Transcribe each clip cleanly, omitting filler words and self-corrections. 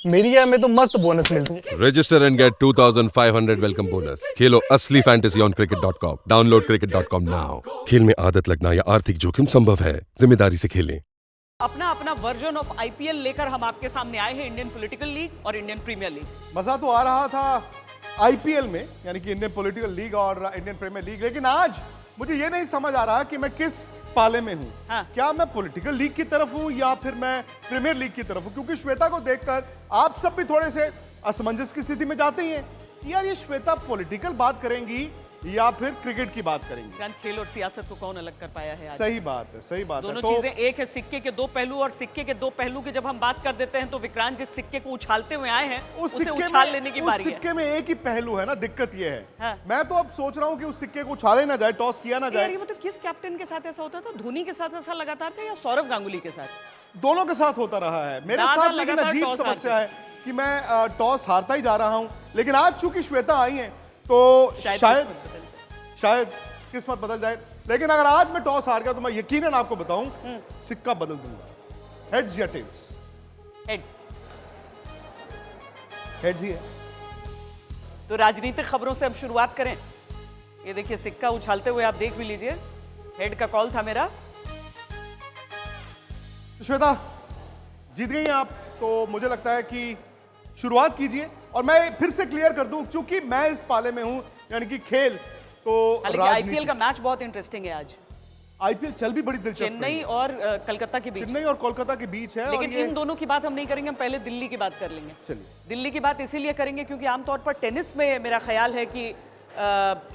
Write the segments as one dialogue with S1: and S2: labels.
S1: मेरी गेम में तो मस्त बोनस मिलती है।
S2: Register and get 2500 welcome bonus. खेलो असली fantasy on cricket.com. Download cricket.com now. खेल में आदत लगना या आर्थिक जोखिम संभव है, जिम्मेदारी से खेलें।
S3: अपना अपना वर्जन ऑफ आईपीएल लेकर हम आपके सामने आए हैं, इंडियन पॉलिटिकल लीग और इंडियन प्रीमियर लीग।
S4: मजा तो आ रहा था आईपीएल में, यानी कि इंडियन पॉलिटिकल लीग और इंडियन प्रीमियर लीग, लेकिन आज मुझे ये नहीं समझ आ रहा कि मैं किस पाले में हूं।
S3: हाँ।
S4: क्या मैं पॉलिटिकल लीग की तरफ हूं या फिर मैं प्रीमियर लीग की तरफ हूं? क्योंकि श्वेता को देखकर आप सब भी थोड़े से असमंजस की स्थिति में जाते ही हैं। यार ये श्वेता पॉलिटिकल बात करेंगी या फिर क्रिकेट की बात करेंगी?
S3: खेल और सियासत को कौन अलग कर पाया है आज?
S4: सही बात है, सही बात है।
S3: दोनों चीजें एक है, सिक्के के दो पहलू, और सिक्के के दो पहलू की जब हम बात कर देते हैं तो विक्रांत जिस सिक्के को उछालते हुए आए हैं उसे उछाल लेने की बारी है।
S4: उस सिक्के में एक ही पहलू है ना, दिक्कत ये है।
S3: हाँ।
S4: मैं तो अब सोच रहा हूँ कि उस सिक्के को उछाले ना जाए, टॉस किया ना जाए।
S3: ये मतलब किस कैप्टन के साथ ऐसा होता था? धोनी के साथ ऐसा लगातार था या सौरव गांगुली के साथ?
S4: दोनों के साथ होता रहा है मेरे
S3: दादा
S4: साथ, लेकिन
S3: लगातार
S4: अजीब
S3: टॉस
S4: समस्या है कि मैं टॉस हारता ही जा रहा हूं। लेकिन आज चूंकि श्वेता आई हैं तो शायद किस्मत बदल जाए। लेकिन अगर आज मैं टॉस हार गया तो मैं यकीनन आपको बताऊं सिक्का बदल दूंगा। हेड्स या टेल्स?
S3: हेड।
S4: हेड्स ही है।
S3: तो राजनीतिक खबरों से हम शुरुआत करें। ये देखिए सिक्का उछालते हुए आप देख भी लीजिए, हेड का कॉल था मेरा।
S4: श्वेता जीत गई हैं आप, तो मुझे लगता है कि शुरुआत कीजिए। और मैं फिर से क्लियर कर दूं, क्योंकि मैं इस पाले में हूं, यानी कि खेल तो
S3: आईपीएल का मैच बहुत इंटरेस्टिंग है आज।
S4: आईपीएल चल भी बड़ी दिलचस्प है।
S3: चेन्नई और कलकत्ता के बीच।
S4: चेन्नई और कोलकाता के बीच है।
S3: लेकिन इन दोनों की बात हम नहीं करेंगे, हम पहले दिल्ली की बात कर लेंगे।
S4: चलिए,
S3: दिल्ली की बात इसीलिए करेंगे क्योंकि आमतौर पर टेनिस में मेरा ख्याल है कि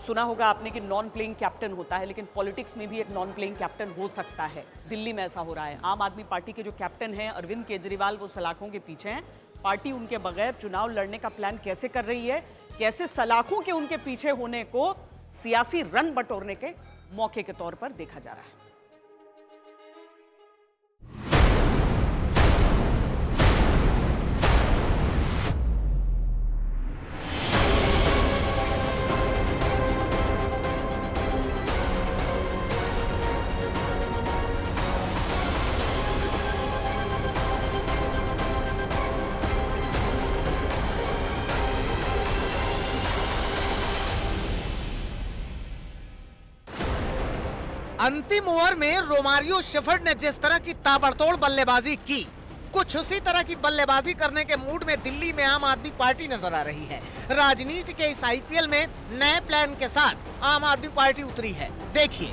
S3: सुना होगा आपने कि नॉन प्लेइंग कैप्टन होता है, लेकिन पॉलिटिक्स में भी एक नॉन प्लेइंग कैप्टन हो सकता है। दिल्ली में ऐसा हो रहा है। आम आदमी पार्टी के जो कैप्टन हैं अरविंद केजरीवाल, वो सलाखों के पीछे हैं। पार्टी उनके बगैर चुनाव लड़ने का प्लान कैसे कर रही है, कैसे सलाखों के उनके पीछे होने को सियासी रन बटोरने के मौके के तौर पर देखा जा रहा है।
S5: अंतिम ओवर में रोमारियो शेफर्ड ने जिस तरह की ताबड़तोड़ बल्लेबाजी की, कुछ उसी तरह की बल्लेबाजी करने के मूड में दिल्ली में आम आदमी पार्टी नजर आ रही है। राजनीति के इस आईपीएल में नए प्लान के साथ आम आदमी पार्टी उतरी है। देखिए,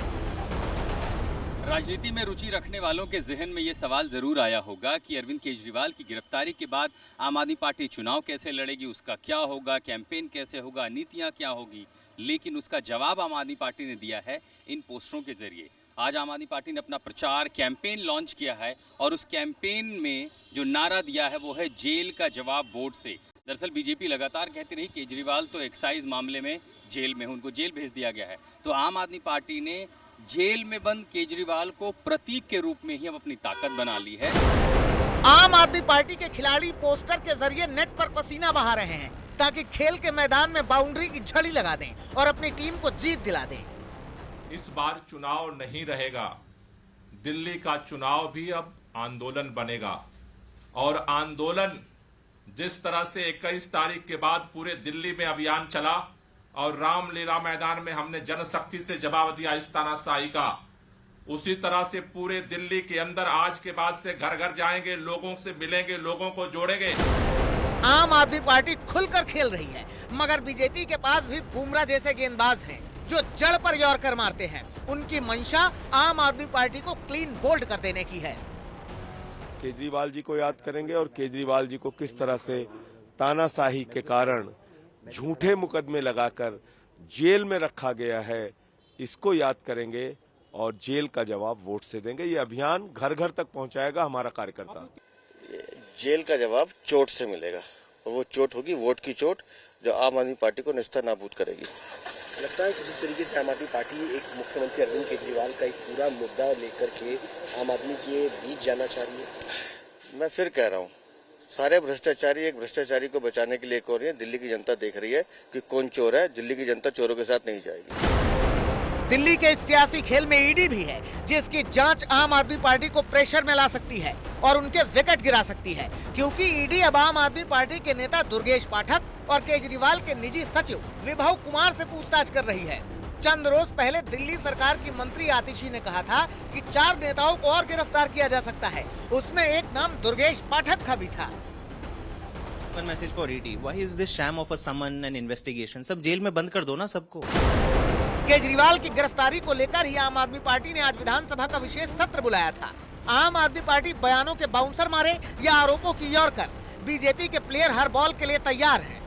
S6: राजनीति में रुचि रखने वालों के जहन में ये सवाल जरूर आया होगा कि अरविंद केजरीवाल की गिरफ्तारी के बाद आम आदमी पार्टी चुनाव कैसे लड़ेगी, उसका क्या होगा, कैंपेन कैसे होगा, नीतियां क्या होगी। लेकिन उसका जवाब आम आदमी पार्टी ने दिया है इन पोस्टरों के जरिए। आज आम आदमी पार्टी ने अपना प्रचार कैंपेन लॉन्च किया है और उस कैंपेन में जो नारा दिया है वो है जेल का जवाब वोट से। दरअसल बीजेपी लगातार कहती रही केजरीवाल तो एक्साइज मामले में जेल में, उनको जेल भेज दिया गया है। तो आम आदमी पार्टी ने जेल में बंद केजरीवाल को प्रतीक के रूप में ही अब अपनी ताकत बना ली है।
S5: आम आदमी पार्टी के खिलाड़ी पोस्टर के जरिए नेट पर पसीना बहा रहे हैं ताकि खेल के मैदान में बाउंड्री की झड़ी लगा दें और अपनी टीम को जीत दिला दें।
S7: इस बार चुनाव नहीं रहेगा, दिल्ली का चुनाव भी अब आंदोलन बनेगा। और आंदोलन जिस तरह से 21 तारीख के बाद पूरे दिल्ली में अभियान चला और रामलीला मैदान में हमने जनशक्ति से जवाब दिया इस तानाशाही का, उसी तरह से पूरे दिल्ली के अंदर आज के बाद से घर घर जाएंगे, लोगों से मिलेंगे, लोगों को जोड़ेंगे।
S5: आम आदमी पार्टी खुलकर खेल रही है, मगर बीजेपी के पास भी बुमराह जैसे गेंदबाज हैं जो जड़ पर यॉर्कर मारते हैं। उनकी मंशा आम आदमी पार्टी को क्लीन बोल्ड कर देने की है।
S8: केजरीवाल जी को याद करेंगे और केजरीवाल जी को किस तरह से तानाशाही के कारण झूठे मुकदमे लगाकर जेल में रखा गया है, इसको याद करेंगे और जेल का जवाब वोट से देंगे। ये अभियान घर घर तक पहुंचाएगा हमारा कार्यकर्ता।
S9: जेल का जवाब चोट से मिलेगा और वो चोट होगी वोट की चोट, जो आम आदमी पार्टी को निस्तर नाबूद करेगी।
S10: लगता है कि जिस तरीके से आम आदमी पार्टी एक मुख्यमंत्री अरविंद केजरीवाल का एक पूरा मुद्दा लेकर के आम आदमी के बीच जाना चाह रही है,
S9: मैं फिर कह रहा हूँ, सारे भ्रष्टाचारी एक भ्रष्टाचारी को बचाने के लिए एक हो रही है। दिल्ली की जनता देख रही है कि कौन चोर है। दिल्ली की जनता चोरों के साथ नहीं जाएगी।
S5: दिल्ली के इस सियासी खेल में ईडी भी है, जिसकी जांच आम आदमी पार्टी को प्रेशर में ला सकती है और उनके विकेट गिरा सकती है, क्योंकि ईडी अब आम आदमी पार्टी के नेता दुर्गेश पाठक और केजरीवाल के निजी सचिव विभव कुमार से पूछताछ कर रही है। चंद रोज पहले दिल्ली सरकार की मंत्री आतिशी ने कहा था कि 4 नेताओं को और गिरफ्तार किया जा सकता है, उसमें एक नाम दुर्गेश पाठक का भी था।
S11: One message for ED. Why is this sham of a summon and investigation? सब जेल में बंद कर दो ना सबको।
S5: केजरीवाल की गिरफ्तारी को लेकर ही आम आदमी पार्टी ने आज विधानसभा का विशेष सत्र बुलाया था। आम आदमी पार्टी बयानों के बाउंसर मारे या आरोपों की यॉर्कर, बीजेपी के प्लेयर हर बॉल के लिए तैयार हैं।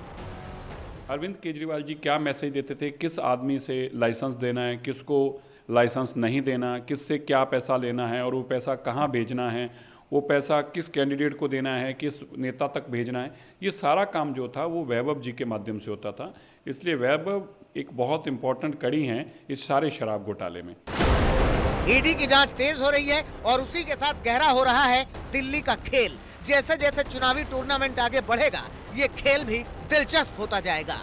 S12: अरविंद केजरीवाल जी क्या मैसेज देते थे, किस आदमी से लाइसेंस देना है, किसको लाइसेंस नहीं देना, किससे क्या पैसा लेना है और वो पैसा कहाँ भेजना है, वो पैसा किस कैंडिडेट को देना है, किस नेता तक भेजना है, ये सारा काम जो था वो वैभव जी के माध्यम से होता था। इसलिए वैभव एक बहुत इंपॉर्टेंट कड़ी हैं इस सारे शराब घोटाले में।
S5: ईडी की जांच तेज हो रही है और उसी के साथ गहरा हो रहा है दिल्ली का खेल। जैसे जैसे चुनावी टूर्नामेंट आगे बढ़ेगा, ये खेल भी दिलचस्प होता जाएगा।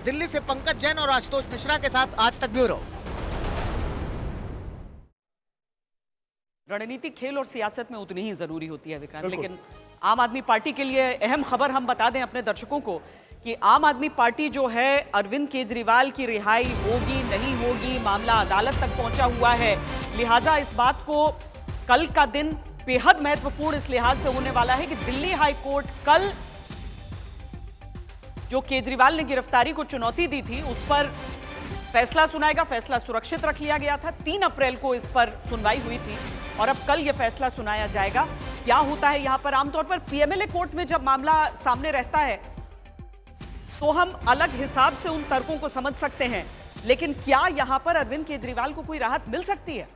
S5: दिल्ली से पंकज जैन और आशुतोष मिश्रा के साथ आज तक ब्यूरो।
S3: रणनीतिक खेल और सियासत में उतनी ही जरूरी होती है विक्रांत, लेकिन आम आदमी पार्टी के लिए अहम खबर हम बता दें अपने दर्शकों को कि आम आदमी पार्टी जो है अरविंद केजरीवाल की रिहाई होगी नहीं होगी, मामला अदालत तक पहुंचा हुआ है। लिहाजा इस बात को कल का दिन बेहद महत्वपूर्ण इस लिहाज से होने वाला है कि दिल्ली हाई कोर्ट कल जो केजरीवाल ने गिरफ्तारी को चुनौती दी थी उस पर फैसला सुनाएगा। फैसला सुरक्षित रख लिया गया था, 3 अप्रैल को इस पर सुनवाई हुई थी और अब कल यह फैसला सुनाया जाएगा। क्या होता है यहां पर, आमतौर पर पीएमएलए कोर्ट में जब मामला सामने रहता है तो हम अलग हिसाब से उन तर्कों को समझ सकते हैं, लेकिन क्या यहां पर अरविंद केजरीवाल को कोई राहत मिल सकती है?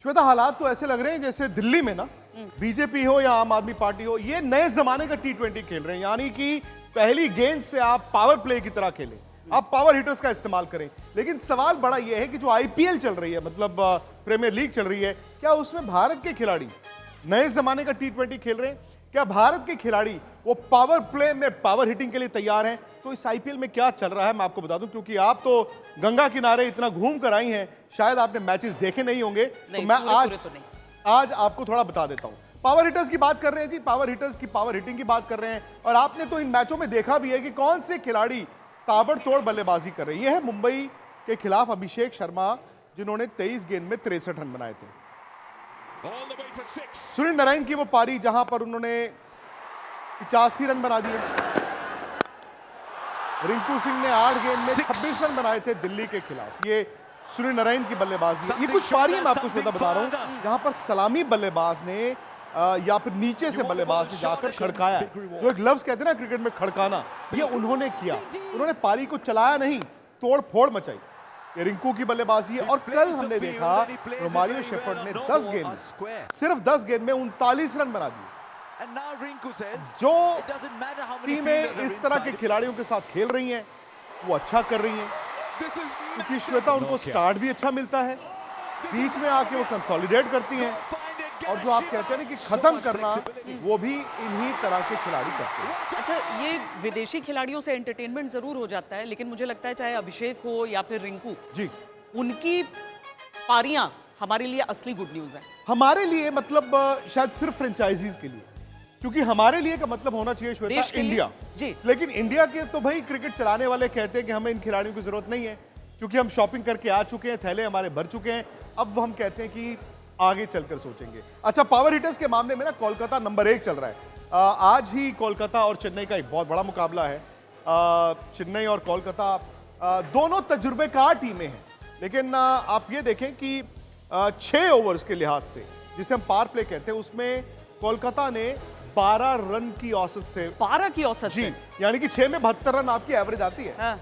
S4: श्वेता, हालात तो ऐसे लग रहे हैं जैसे दिल्ली में ना बीजेपी हो या आम आदमी पार्टी हो, ये नए जमाने का T20 खेल रहे हैं। यानी कि पहली गेंद से आप पावर प्ले की तरह खेलें, आप पावर हिटर्स का इस्तेमाल करें। लेकिन सवाल बड़ा यह है कि जो आईपीएल चल रही है, मतलब प्रीमियर लीग चल रही है, क्या उसमें भारत के खिलाड़ी नए जमाने का T20 खेल रहे हैं? क्या भारत के खिलाड़ी वो पावर प्ले में पावर हिटिंग के लिए तैयार हैं? तो इस आईपीएल में क्या चल रहा है मैं आपको बता दूं, क्योंकि आप तो गंगा किनारे इतना घूम कर आई हैं, शायद आपने मैचेस देखे नहीं होंगे, तो मैं आज आपको थोड़ा बता देता हूं। पावर हिटर्स की बात कर रहे हैं जी, पावर हिटर्स की पावर हिटिंग की बात कर रहे हैं। और आपने तो इन मैचों में देखा भी है कि कौन से खिलाड़ी ताबड़तोड़ बल्लेबाजी कर रहे हैं। यह है मुंबई के खिलाफ अभिषेक शर्मा, जिन्होंने 23 गेंद में 63 रन बनाए थे। सुनील नारायण की वो पारी जहां पर उन्होंने 85 रन बना दिए। रिंकू सिंह ने 8 गेंद में 26 रन बनाए थे दिल्ली के खिलाफ। ये सुनील नारायण की बल्लेबाजी है। ये कुछ पारी मैं आपको श्वेता बता रहा हूं जहां पर सलामी बल्लेबाज ने या फिर नीचे से बल्लेबाज ने जाकर खड़काया है, जो ग्लव्स कहते हैं ना क्रिकेट में खड़काना, ये उन्होंने किया। उन्होंने पारी को चलाया नहीं, तोड़ फोड़ मचाई। ये रिंकू की बल्लेबाजी है। और कल हमने देखा रोमारियो शेफर्ड ने 10 गेंद में, सिर्फ 10 गेंद में 39 रन बना दिए। जो टीमें इस तरह के खिलाड़ियों के साथ खेल रही हैं वो अच्छा कर रही हैं, क्योंकि श्वेता उनको स्टार्ट भी अच्छा मिलता है, बीच में आके वो कंसोलिडेट करती हैं, और जो आप कहते हैं ना कि खत्म करना, वो भी इन्हीं तरह के खिलाड़ी करते हैं।
S3: अच्छा, ये विदेशी खिलाड़ियों से एंटरटेनमेंट जरूर हो जाता है, लेकिन मुझे लगता है चाहे अभिषेक हो या फिर रिंकू
S4: जी,
S3: उनकी पारियां हमारे लिए असली गुड न्यूज है।
S4: हमारे लिए मतलब शायद सिर्फ फ्रेंचाइजीज के लिए, क्योंकि हमारे लिए का मतलब होना चाहिए श्वेता इंडिया
S3: जी।
S4: लेकिन इंडिया के तो भाई क्रिकेट चलाने वाले कहते हैं कि हमें इन खिलाड़ियों की जरूरत नहीं है, क्योंकि हम शॉपिंग करके आ चुके हैं, थैले हमारे भर चुके हैं। अब हम कहते हैं कि आगे चलकर सोचेंगे। अच्छा, पावर हिटर्स के मामले में ना कोलकाता नंबर 1 चल रहा है। आज ही कोलकाता और चेन्नई का एक बहुत बड़ा मुकाबला है। चेन्नई और कोलकाता दोनों तजुर्बेकार टीमें हैं, लेकिन आप ये देखें कि 6 ओवर्स के लिहाज से, जिसे हम पावर प्ले कहते हैं, उसमें कोलकाता ने 12 रन की औसत से,
S3: 12 की औसत
S4: जी,
S3: से,
S4: यानी कि 6 में 72 रन आपकी एवरेज आती है।
S3: हाँ।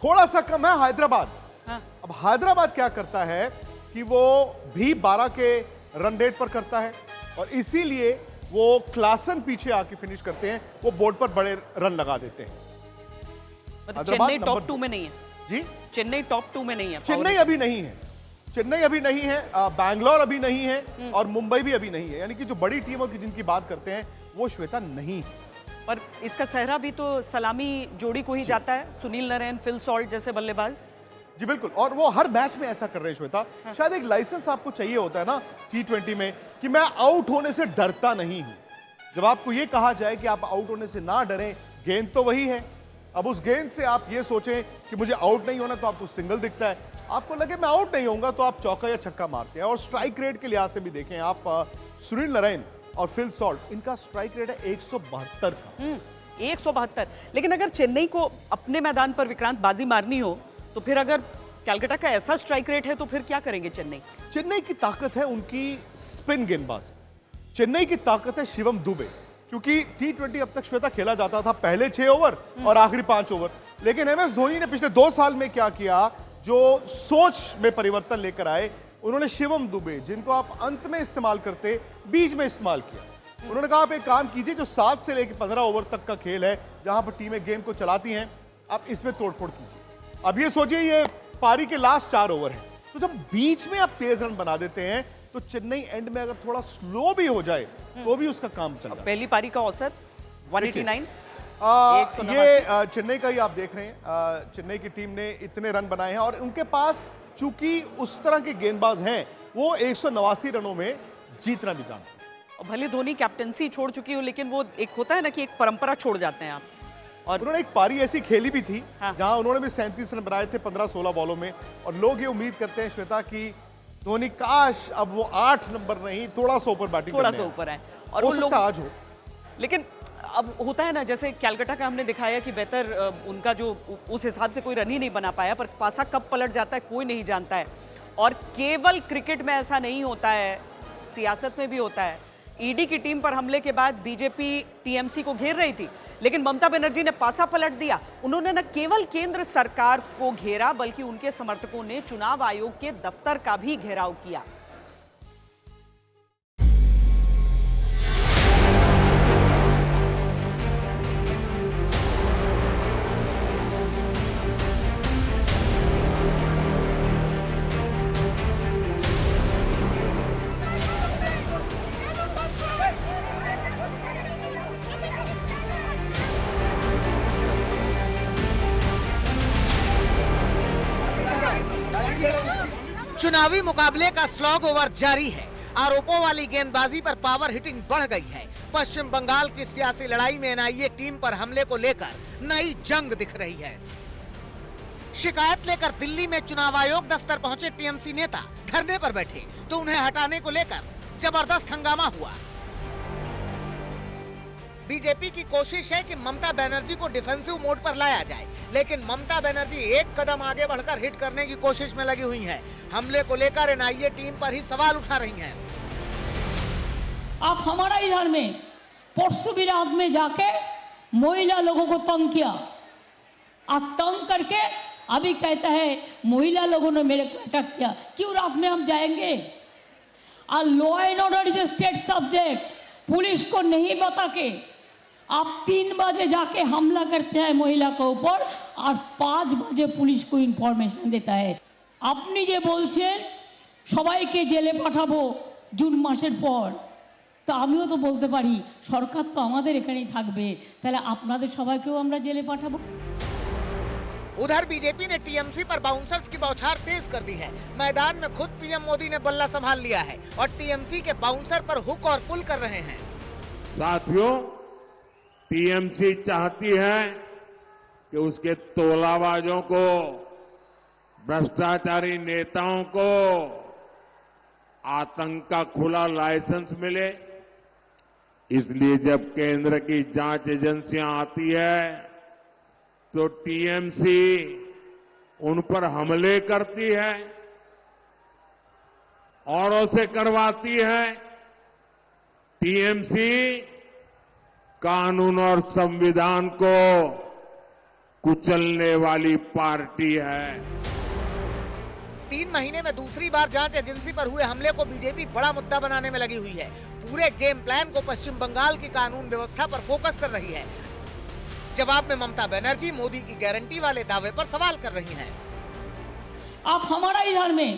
S4: थोड़ा सा कम है हैदराबाद।
S3: हाँ।
S4: अब हैदराबाद क्या करता है कि वो भी 12 के रन रेट पर करता है, और इसीलिए वो क्लासन पीछे आके फिनिश करते हैं, वो बोर्ड पर बड़े रन लगा देते हैं।
S3: मतलब चेन्नई टॉप 2 में नहीं है
S4: जी,
S3: चेन्नई टॉप 2 में नहीं है,
S4: चेन्नई अभी नहीं है, चेन्नई अभी नहीं है, बैंगलोर अभी नहीं है, और मुंबई भी अभी नहीं है। यानी कि जो बड़ी टीमों की जिनकी बात करते हैं वो श्वेता नहीं है।
S3: पर इसका सहरा भी तो सलामी जोड़ी को ही जाता है, सुनील नारायण, फिल सॉल्ट जैसे बल्लेबाज।
S4: जी बिल्कुल, और वो हर मैच में ऐसा कर रहे हैं श्वेता। शायद एक लाइसेंस आपको चाहिए होता है ना T20 में कि मैं आउट होने से डरता नहीं हूं। जब आपको ये कहा जाए कि आप आउट होने से ना डरें, गेंद तो वही है, अब उस गेंद से आप ये सोचें कि मुझे आउट नहीं होना, तो आपको सिंगल दिखता है। आपको लगे मैं आउट नहीं होऊंगा तो आप चौका या छक्का मारते हैं। और स्ट्राइक रेट के लिहाज से भी देखें आप, सुनील नारायण और फिल सॉल्ट, इनका स्ट्राइक रेट है 172 का।
S3: 172। लेकिन अगर चेन्नई को अपने मैदान पर विक्रांत बाजी मारनी हो तो फिर अगर कलकत्ता का ऐसा स्ट्राइक रेट है तो फिर क्या करेंगे चेन्नई?
S4: चेन्नई की ताकत है उनकी स्पिन गेंदबाज, चेन्नई की ताकत है शिवम दुबे, क्योंकि T20 अब तक श्वेता खेला जाता था पहले 6 ओवर और आखिरी 5 ओवर। लेकिन MS धोनी ने पिछले 2 साल में क्या किया, जो सोच में परिवर्तन लेकर आए, उन्होंने शिवम दुबे, जिनको आप अंत में इस्तेमाल करते, बीच में इस्तेमाल किया। उन्होंने कहा आप एक काम कीजिए, जो 7 से लेकर 15 ओवर तक का खेल है, जहां पर टीमें गेम को चलाती हैं, आप इसमें तोड़फोड़ कीजिए। अब ये सोचिए ये पारी के लास्ट 4 ओवर हैं, तो जब बीच में आप तेज रन बना देते हैं तो चेन्नई एंड में अगर थोड़ा स्लो भी हो जाए तो भी उसका काम चल जाता है।
S3: पहली पारी का औसत 189।
S4: ये चेन्नई का ही आप देख रहे हैं, चेन्नई की टीम ने इतने रन बनाए हैं और उनके पास चूंकि उस तरह के गेंदबाज हैं, वो 189 रनों में जीतना भी जानते हैं।
S3: भले धोनी कैप्टनसी छोड़ चुकी हो, लेकिन वो एक होता है ना कि एक परंपरा छोड़ जाते हैं आप।
S4: और उन्होंने एक पारी ऐसी खेली भी थी जहां उन्होंने भी 37 रन बनाए थे 15-16 बॉलों में, और लोग ये उम्मीद करते हैं श्वेता कि धोनी काश अब वो 8 नंबर नहीं, थोड़ा सा ऊपर बैटिंग
S3: थोड़ा सा ऊपर है, और
S4: वो लोग आज हो।
S3: लेकिन अब होता है ना, जैसे कलकत्ता का हमने दिखाया कि बेहतर उनका जो उस हिसाब से कोई रन ही नहीं बना पाया, पर पासा कब पलट जाता है कोई नहीं जानता है। और केवल क्रिकेट में ऐसा नहीं होता है, सियासत में भी होता है। ईडी की टीम पर हमले के बाद बीजेपी टीएमसी को घेर रही थी, लेकिन ममता बनर्जी ने पासा पलट दिया। उन्होंने न केवल केंद्र सरकार को घेरा, बल्कि उनके समर्थकों ने चुनाव आयोग के दफ्तर का भी घेराव किया।
S5: चुनावी मुकाबले का स्लॉग ओवर जारी है। आरोपों वाली गेंदबाजी पर पावर हिटिंग बढ़ गई है। पश्चिम बंगाल की सियासी लड़ाई में एनआईए टीम पर हमले को लेकर नई जंग दिख रही है। शिकायत लेकर दिल्ली में चुनाव आयोग दफ्तर पहुंचे टीएमसी नेता धरने पर बैठे तो उन्हें हटाने को लेकर जबरदस्त हंगामा हुआ। बीजेपी की कोशिश है कि ममता बनर्जी को डिफेंसिव मोड पर लाया जाए, लेकिन ममता बनर्जी एक कदम आगे बढ़कर हिट करने की कोशिश में लगी हुई हैं। हमले को लेकर एनआईए टीम पर ही सवाल उठा रही हैं।
S13: आप हमारा इधर में परसों भी रात में जाके महिला लोगों को तंग किया, आप तंग करके अभी कहता है महिला लोगों ने मेरे को अटैक किया। क्यों रात में हम जाएंगे? Law and order is state subject. Police को नहीं बता के आप 3 बजे जाके हमला करते हैं महिला के ऊपर और 5 बजे पुलिस को इनफरमेशन देता है। আপনি যে বলছেন সবাইকে জেলে পাঠাবো জুন মাসের পর, তো আমিও তো বলতে পারি সরকার তো আমাদের এখানেই থাকবে, তাহলে আপনাদের সবাইকেও আমরা জেলে পাঠাবো।
S5: उधर बीजेपी ने टीएमसी पर बाउंसर्स की बौछार तेज कर दी है। मैदान में खुद पीएम मोदी ने बल्ला संभाल लिया है और टीएमसी के बाउंसर पर हुक और पुल कर रहे हैं।
S14: साथियों, टीएमसी चाहती है कि उसके तोलाबाजों को, भ्रष्टाचारी नेताओं को आतंक का खुला लाइसेंस मिले। इसलिए जब केंद्र की जांच एजेंसियां आती है तो टीएमसी उन पर हमले करती है, औरों से करवाती है। टीएमसी कानून और संविधान को कुचलने वाली पार्टी है।
S5: 3 महीने में दूसरी बार जांच एजेंसी पर हुए हमले को बीजेपी बड़ा मुद्दा बनाने में लगी हुई है। पूरे गेम प्लान को पश्चिम बंगाल की कानून व्यवस्था पर फोकस कर रही है। जवाब में ममता बनर्जी मोदी की गारंटी वाले दावे पर सवाल कर रही हैं।
S13: आप हमारा इधर में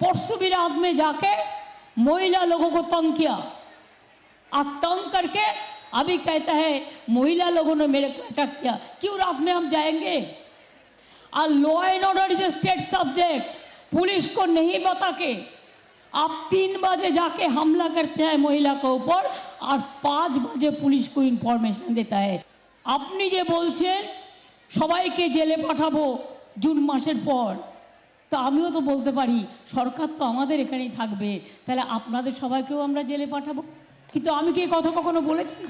S13: परसों भी रात में जाके महिला लोगों को तंग किया, आप तंग करके अभी कहता है महिला लोगों ने मेरे को अटैक किया। क्यों रात में हम जाएंगे? और law and order is state subject. Police को नहीं बता के आप 3 बजे जाके हमला करते हैं महिला के ऊपर और 5 बजे पुलिस को इनफरमेशन देता है। আপনি যে বলছেন সবাইকে জেলে পাঠাবো জুন মাসের পর, তো আমিও তো বলতে পারি সরকার তো আমাদের এখানেই থাকবে, তাহলে আপনাদের সবাইকেও আমরা জেলে পাঠাবো। কিন্তু আমি কি কথা কখনো বলেছি?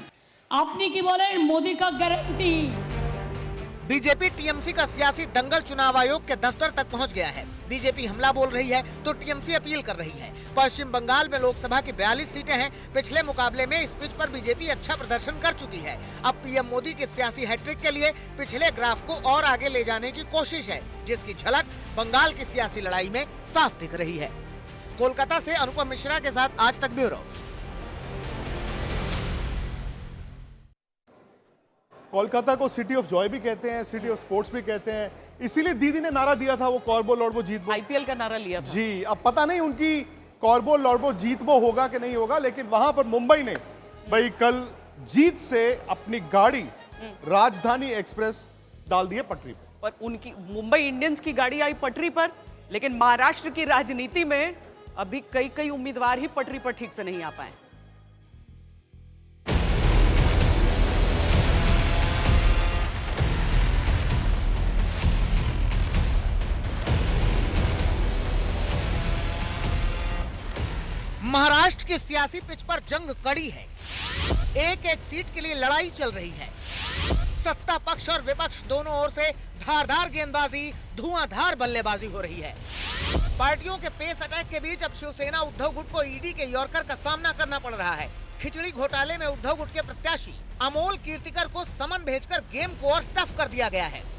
S13: আপনি কি বলেন মোদি का गारंटी?
S5: बीजेपी टीएमसी का सियासी दंगल चुनाव आयोग के दफ्तर तक पहुंच गया है। बीजेपी हमला बोल रही है तो टीएमसी अपील कर रही है। पश्चिम बंगाल में लोकसभा की 42 सीटें हैं। पिछले मुकाबले में इस पिच पर बीजेपी अच्छा प्रदर्शन कर चुकी है। अब पीएम मोदी के सियासी हैट्रिक के लिए पिछले ग्राफ को और आगे ले जाने की कोशिश है, जिसकी झलक बंगाल की सियासी लड़ाई में साफ दिख रही है। कोलकाता से अनुपम मिश्रा के साथ आज तक ब्यूरो।
S4: कोलकाता को सिटी ऑफ जॉय भी कहते हैं, सिटी ऑफ स्पोर्ट्स भी कहते हैं, इसीलिए दीदी ने नारा दिया था वो कॉर्बो लॉर्बो जीतबो।
S3: आईपीएल का नारा लिया था
S4: जी। अब पता नहीं उनकी कॉर्बो लॉर्बो जीतबो होगा कि नहीं होगा, लेकिन वहां पर मुंबई ने भाई कल जीत से अपनी गाड़ी राजधानी एक्सप्रेस डाल दी है पटरी पर।
S3: और उनकी मुंबई इंडियंस की गाड़ी आई पटरी पर, लेकिन महाराष्ट्र की राजनीति में अभी कई उम्मीदवार ही पटरी पर ठीक से नहीं आ पाए।
S5: महाराष्ट्र की सियासी पिच पर जंग कड़ी है। एक एक सीट के लिए लड़ाई चल रही है। सत्ता पक्ष और विपक्ष दोनों ओर से धारदार गेंदबाजी, धुआंधार बल्लेबाजी हो रही है। पार्टियों के पेस अटैक के बीच अब शिवसेना उद्धव गुट को ईडी के यॉर्कर का सामना करना पड़ रहा है। खिचड़ी घोटाले में उद्धव गुट के प्रत्याशी अमोल कीर्तिकर को समन भेजकर गेम को और टफ कर दिया गया है।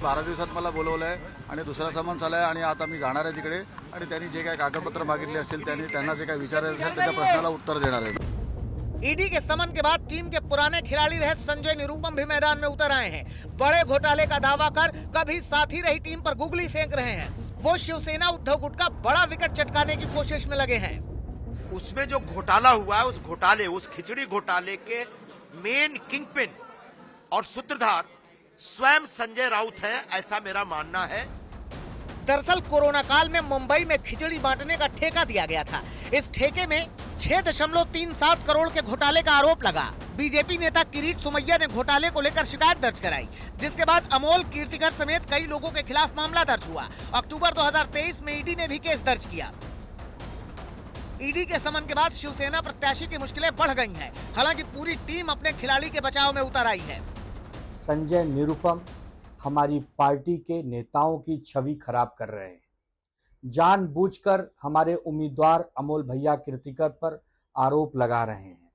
S15: 12 दिवसात मला बोलवलंय आणि दुसरा समन्स आलाय आणि आता मी जाणार आहे तिकडे आणि त्यांनी जे काही कागदपत्र मागितले असतील त्यांना जे काही विचारायचं असेल त्या प्रश्नाला उत्तर देणार आहे।
S5: ईडी के समन के बाद टीम के पुराने खिलाड़ी रहे संजय निरुपम भी मैदान में उतर आए हैं। बड़े घोटाले का दावा कर कभी साथी रही टीम पर गुगली फेंक रहे हैं। वो शिवसेना उद्धव गुट का बड़ा विकेट चटकाने की कोशिश में लगे हैं।
S16: उसमें जो घोटाला हुआ है, उस खिचड़ी घोटाले के मेन किंगपिन और सूत्रधार स्वयं संजय राउत है, ऐसा मेरा मानना है।
S5: दरअसल कोरोना काल में मुंबई में खिचड़ी बांटने का ठेका दिया गया था। इस ठेके में 6.37 करोड़ के घोटाले का आरोप लगा। बीजेपी नेता किरीट सोमैया ने घोटाले को लेकर शिकायत दर्ज कराई, जिसके बाद अमोल कीर्तिकर समेत कई लोगों के खिलाफ मामला दर्ज हुआ। अक्टूबर 2023 में ईडी ने भी केस दर्ज किया। ईडी के समन के बाद शिवसेना प्रत्याशी की मुश्किलें बढ़ गई हैं। हालांकि पूरी टीम अपने खिलाड़ी के बचाव में उतर आई है।
S17: संजय निरुपम हमारी पार्टी के नेताओं की छवि खराब कर रहे हैं। जानबूझकर हमारे उम्मीदवार अमोल भैया कीर्तिकर पर आरोप लगा रहे हैं।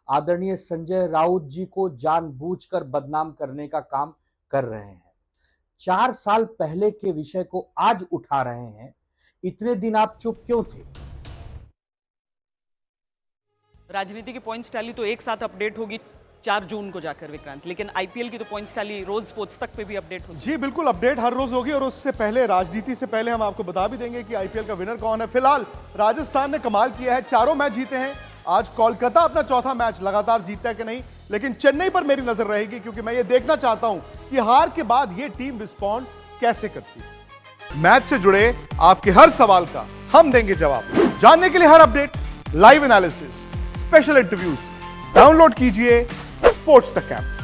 S17: आदरणीय संजय राउत जी को जानबूझकर बदनाम करने का काम कर रहे हैं। 4 साल पहले के विषय को आज उठा रहे हैं। इतने दिन आप चुप क्यों थे?
S3: राजनीति की पॉइंट्स टैली तो एक साथ अपडेट होगी 4 जून को जाकर विक्रांत, लेकिन आईपीएल की तो पॉइंट्स टैली रोज स्पोर्ट्स तक पे भी अपडेट होगी।
S4: जी बिल्कुल, अपडेट हर रोज होगी और उससे पहले, राजनीति से पहले हम आपको बता भी देंगे कि आईपीएल का विनर कौन है। फिलहाल राजस्थान ने कमाल किया है, 4 मैच जीते हैं। आज कोलकाता अपना 4था मैच लगातार जीतता है कि नहीं, लेकिन चेन्नई पर मेरी नजर रहेगी, क्योंकि मैं ये देखना चाहता हूं कि हार के बाद ये टीम रिस्पॉन्ड कैसे करती है। मैच से जुड़े आपके हर सवाल का हम देंगे जवाब। जानने के लिए हर update, live analysis, special interviews, download कीजिए स्पोर्ट्स तक ऐप।